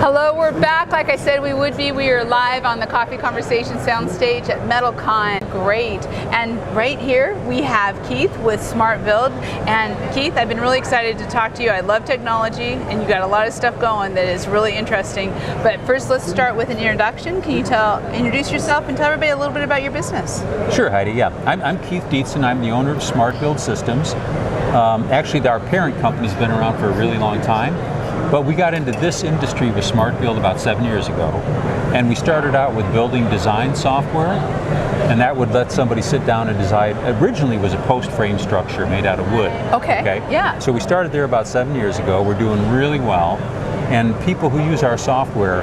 Hello, we're back. Like I said we would be. We are live on the Coffee Conversation soundstage at METALCON. Great. And right here we have Keith with SmartBuild. And Keith, I've been really excited to talk to you. I love technology and you got a lot of stuff going that is really interesting. But first, let's start with an introduction. Can you introduce yourself and tell everybody a little bit about your business? Sure, Heidi. Yeah, I'm Keith Dietzen. I'm the owner of SmartBuild Systems. Actually, our parent company's been around for a really long time. But we got into this industry with SmartBuild about 7 years ago, and we started out with building design software, and that would let somebody sit down and design. Originally, it was a post frame structure made out of wood. Okay. Yeah. So we started there about 7 years ago. We're doing really well, and people who use our software,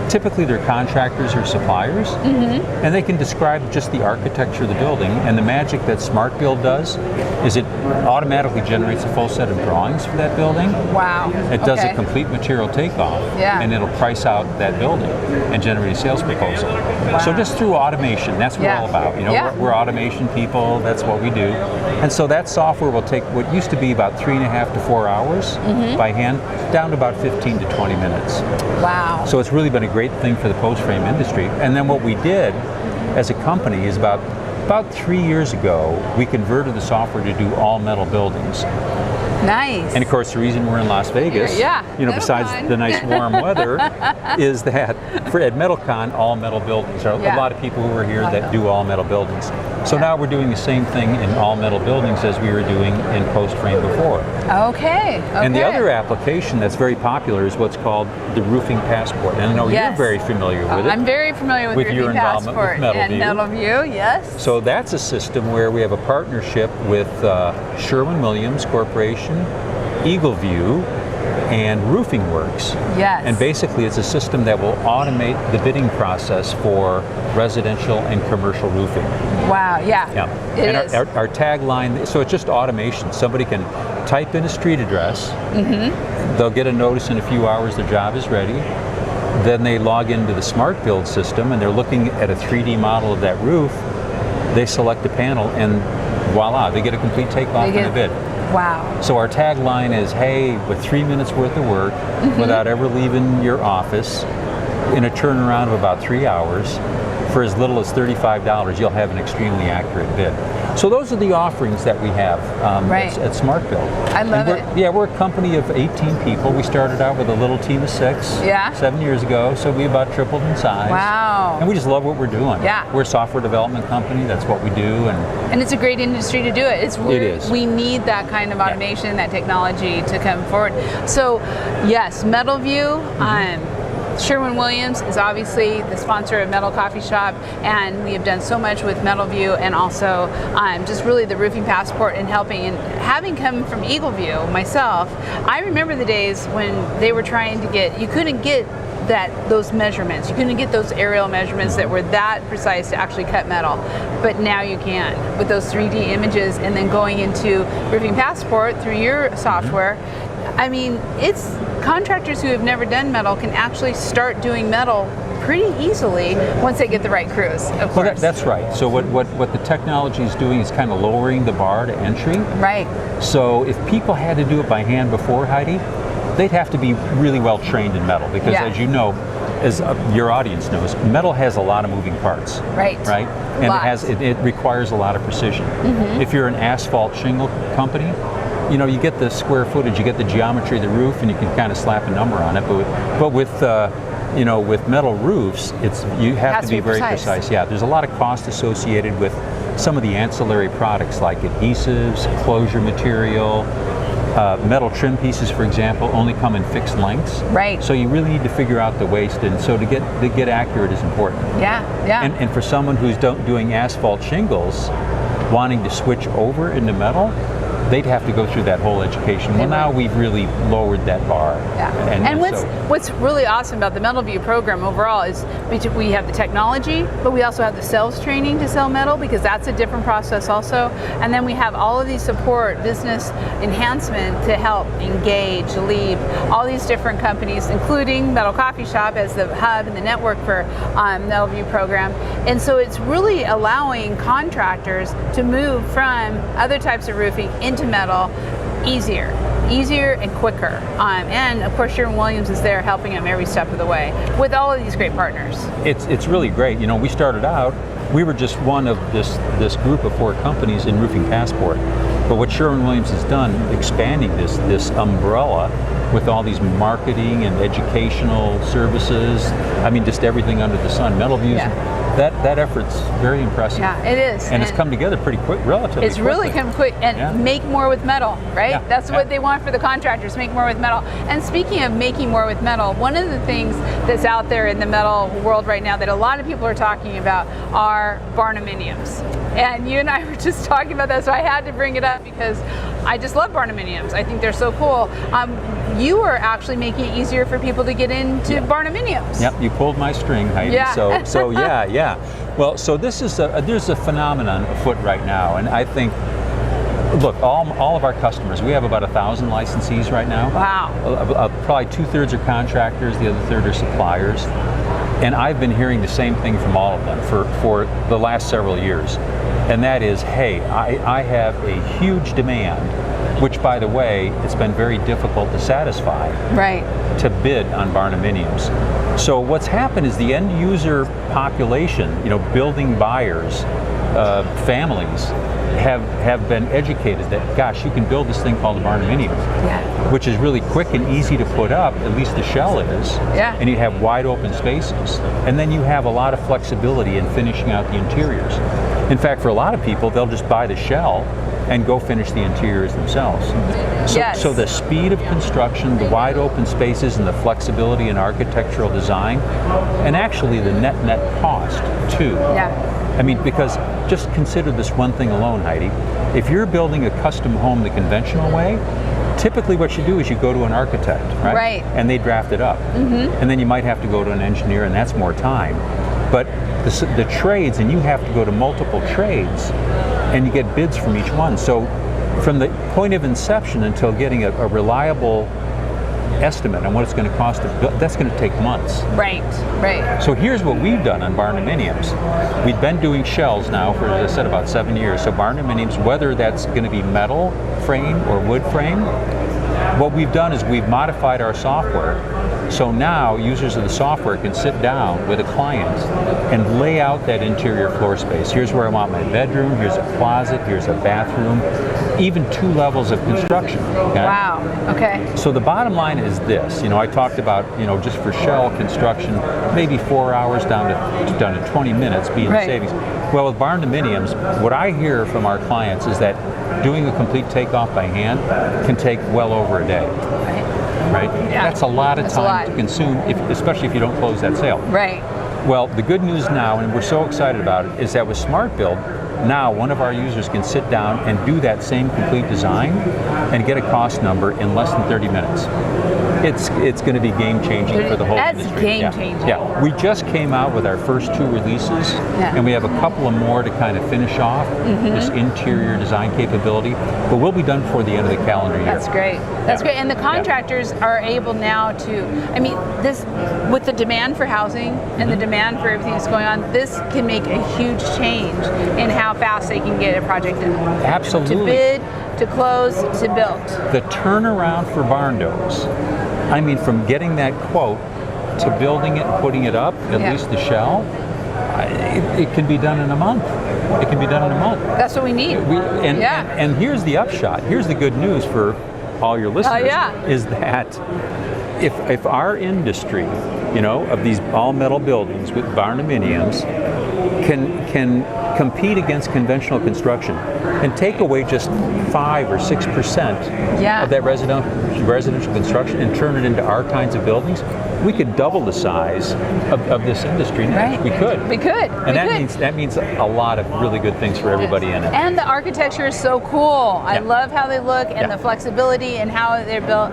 typically they're contractors or suppliers, and they can describe just the architecture of the building. And the magic that SmartBuild does is it automatically generates a full set of drawings for that building. Wow. It does a complete material takeoff, and it'll price out that building and generate a sales proposal. Wow. So just through automation, that's what we're all about. You know, we're automation people. That's what we do. And so that software will take what used to be about 3.5 to 4 hours by hand down to about 15 to 20 minutes. Wow. So it's really been a great thing for the post frame industry. And then what we did as a company is about 3 years ago, we converted the software to do all metal buildings. Nice. And of course, the reason we're in Las Vegas, besides the nice warm weather, is that at METALCON, all metal buildings. There are a lot of people who are here that do all metal buildings. So now we're doing the same thing in all metal buildings as we were doing in post frame before. Okay. And the other application that's very popular is what's called the roofing passport. And I know you're very familiar with it. I'm very familiar with your roofing involvement passport with and METALView, yes. So that's a system where we have a partnership with Sherwin-Williams Corporation, EagleView, and Roofing Works. Yes. And basically it's a system that will automate the bidding process for residential and commercial roofing. Wow, yeah. It is. Our tagline, so it's just automation. Somebody can type in a street address, they'll get a notice in a few hours their job is ready, then they log into the SmartBuild system and they're looking at a 3D model of that roof, they select a panel and voila, they get a complete takeoff and a bid. Wow. So our tagline is, hey, with 3 minutes worth of work, without ever leaving your office, in a turnaround of about 3 hours, for as little as $35, you'll have an extremely accurate bid. So those are the offerings that we have at SmartBuild. I love it. Yeah, we're a company of 18 people. We started out with a little team of 6 7 years ago, so we about tripled in size. Wow. And we just love what we're doing. Yeah. We're a software development company. That's what we do. And it's a great industry to do it. It is. We need that kind of automation, that technology to come forward. So, yes, METALView. Sherwin-Williams is obviously the sponsor of Metal Coffee Shop, and we have done so much with METALView and also just really the roofing passport and helping. And having come from EagleView myself, I remember the days when they were trying to get, you couldn't get those measurements. You couldn't get those aerial measurements that were that precise to actually cut metal. But now you can with those 3D images, and then going into Roofing Passport through your software. I mean, it's contractors who have never done metal can actually start doing metal pretty easily once they get the right crews, of course. Well, that's right. So what the technology is doing is kind of lowering the bar to entry. Right. So if people had to do it by hand before, Heidi, they'd have to be really well trained in metal because, as you know, as your audience knows, metal has a lot of moving parts. Right. Right? And it requires a lot of precision. If you're an asphalt shingle company, you know, you get the square footage, you get the geometry of the roof, and you can kind of slap a number on it. But with with metal roofs, you have to be very precise. Yeah, there's a lot of cost associated with some of the ancillary products like adhesives, closure material. Metal trim pieces, for example, only come in fixed lengths. Right. So you really need to figure out the waste, and so to get accurate is important. Yeah. And for someone who's doing asphalt shingles, wanting to switch over into metal, they'd have to go through that whole education. Well, now we've really lowered that bar. Yeah. And what's really awesome about the METALView program overall is we have the technology, but we also have the sales training to sell metal, because that's a different process also. And then we have all of these support, business enhancement to help engage, lead all these different companies, including Metal Coffee Shop as the hub and the network for METALView program. And so it's really allowing contractors to move from other types of roofing into metal easier. easier and quicker. And of course, Sherwin-Williams is there helping them every step of the way with all of these great partners. It's really great. You know, we started out, we were just one of this group of 4 companies in Roofing Passport. But what Sherwin-Williams has done, expanding this umbrella with all these marketing and educational services, I mean, just everything under the sun, metal views, that effort's very impressive. Yeah, it is. And it's come together pretty quick, relatively It's really quickly. come quick, and make more with metal, right? Yeah, That's what they want for the contractors, make more with metal. And speaking of making more with metal, one of the things that's out there in the metal world right now that a lot of people are talking about are barnuminiums. And you and I were just talking about that, so I had to bring it up because I just love barnuminiums. I think they're so cool. You are actually making it easier for people to get into barnuminiums. Yep, you pulled my string, Heidi. Yeah. So yeah. Well, so this is there's a phenomenon afoot right now, and I think, look, all of our customers, we have about 1,000 licensees right now. Wow. Probably 2/3 are contractors, the other third are suppliers. And I've been hearing the same thing from all of them for the last several years. And that is, hey, I have a huge demand, which, by the way, it's been very difficult to satisfy, to bid on barnuminiums. So what's happened is the end user population, you know, building buyers, families, have been educated that, gosh, you can build this thing called a barnuminium, which is really quick and easy to put up, at least the shell is, and you have wide open spaces. And then you have a lot of flexibility in finishing out the interiors. In fact, for a lot of people, they'll just buy the shell and go finish the interiors themselves. So the speed of construction, the wide open spaces, and the flexibility in architectural design, and actually the net cost too. I mean, because just consider this one thing alone, Heidi. If you're building a custom home the conventional way, typically what you do is you go to an architect, right? And they draft it up. And then you might have to go to an engineer, and that's more time. But the trades, and you have to go to multiple trades, and you get bids from each one. So from the point of inception until getting a reliable estimate on what it's going to cost to build, that's going to take months. Right. So here's what we've done on barnuminiums. We've been doing shells now for, as I said, about 7 years. So barnuminiums, whether that's going to be metal frame or wood frame, what we've done is we've modified our software. So now users of the software can sit down with a client and lay out that interior floor space. Here's where I want my bedroom, here's a closet, here's a bathroom, even 2 levels of construction. Okay? Wow, okay. So the bottom line is this, you know, I talked about, you know, just for shell construction, maybe 4 hours down to 20 minutes being the savings. Well, with barnuminiums, what I hear from our clients is that doing a complete takeoff by hand can take well over a day. Right? That's a lot of time to consume, especially if you don't close that sale. Well, the good news now, and we're so excited about it, is that with SmartBuild, now one of our users can sit down and do that same complete design and get a cost number in less than 30 minutes. It's going to be game changing for the whole industry. That's game changing. Yeah, we just came out with our first 2 releases, and we have a couple of more to kind of finish off this interior design capability. But we'll be done before the end of the calendar year. That's great. That's great. And the contractors are able now to, I mean, this, with the demand for housing and the demand for everything that's going on, this can make a huge change in how fast they can get a project in. Absolutely. To bid, to close, to build. The turnaround for barn doors, I mean, from getting that quote to building it and putting it up, at least the shell, it can be done in a month. It can be done in a month. That's what we need. And here's the upshot. Here's the good news for all your listeners, is that if our industry, you know, of these all metal buildings with barnuminiums can compete against conventional construction and take away just 5 or 6% of that residential construction and turn it into our kinds of buildings, we could double the size of this industry now. We could. And that means a lot of really good things for everybody in it. And the architecture is so cool. I love how they look and the flexibility and how they're built.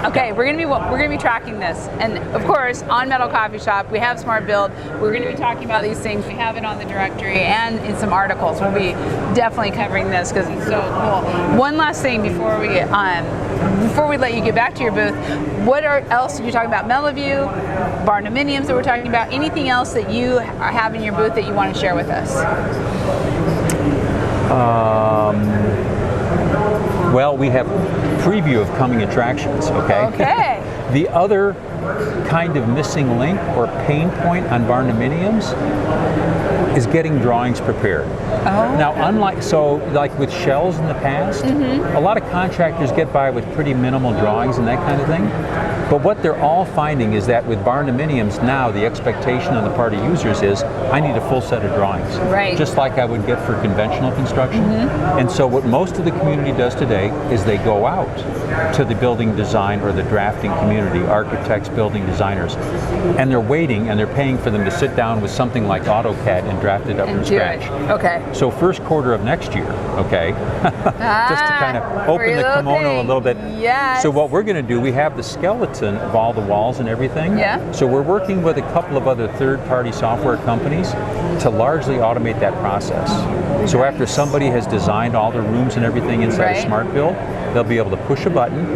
Okay, we're gonna be tracking this, and of course on Metal Coffee Shop we have SmartBuild. We're gonna be talking about these things. We have it on the directory and in some articles. We'll be definitely covering this because it's so cool. One last thing before we let you get back to your booth, what else did you talk about? Metal-View, barnuminiums that we're talking about. Anything else that you have in your booth that you want to share with us? Well, we have preview of coming attractions, okay? Okay. The other kind of missing link or pain point on barndominiums is getting drawings prepared. Oh. Now, like with shells in the past, a lot of contractors get by with pretty minimal drawings and that kind of thing. But what they're all finding is that with barndominiums now, the expectation on the part of users is, I need a full set of drawings. Right. Just like I would get for conventional construction. And so what most of the community does today is they go out to the building design or the drafting community, architects, building designers, and they're waiting and they're paying for them to sit down with something like AutoCAD and draft it up from scratch. Okay. So first quarter of next year, okay, just to kind of open the kimono a little bit. Yes. So what we're going to do, we have the skeleton of all the walls and everything. Yeah. So we're working with a couple of other third-party software companies to largely automate that process. So after somebody has designed all the rooms and everything inside of SmartBuild, they'll be able to push a button.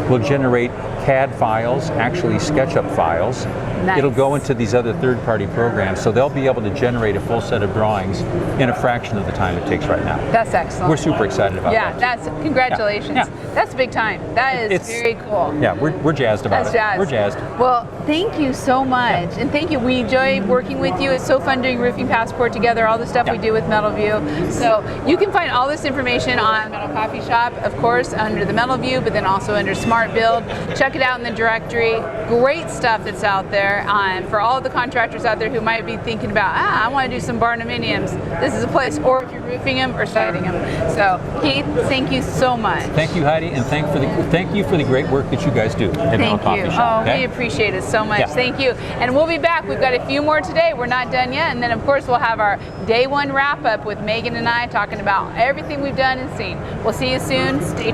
We'll generate CAD files, actually SketchUp files. Nice. It'll go into these other third-party programs, so they'll be able to generate a full set of drawings in a fraction of the time it takes right now. That's excellent. We're super excited about that. Yeah, that's congratulations. Yeah. That's big time. That is very cool. Yeah, we're jazzed about That's it. jazzed. We're jazzed. Well, thank you so much, and thank you. We enjoy working with you. It's so fun doing Roofing Passport together. All the stuff we do with MetalView. So you can find all this information on Metal Coffee Shop, of course, under the MetalView, but then also under SmartBuild. Check it out in the directory. Great stuff that's out there. For all the contractors out there who might be thinking about, I want to do some barndominiums, this is a place. Or if you're roofing them or siding them. So Keith, thank you so much. Thank you, Heidi, and thank you for the great work that you guys do at Metal Coffee Shop. Oh, we appreciate it so much. Yeah. Thank you. And we'll be back. We've got a few more today. We're not done yet. And then, of course, we'll have our day one wrap up with Megan and I talking about everything we've done and seen. We'll see you soon. Stay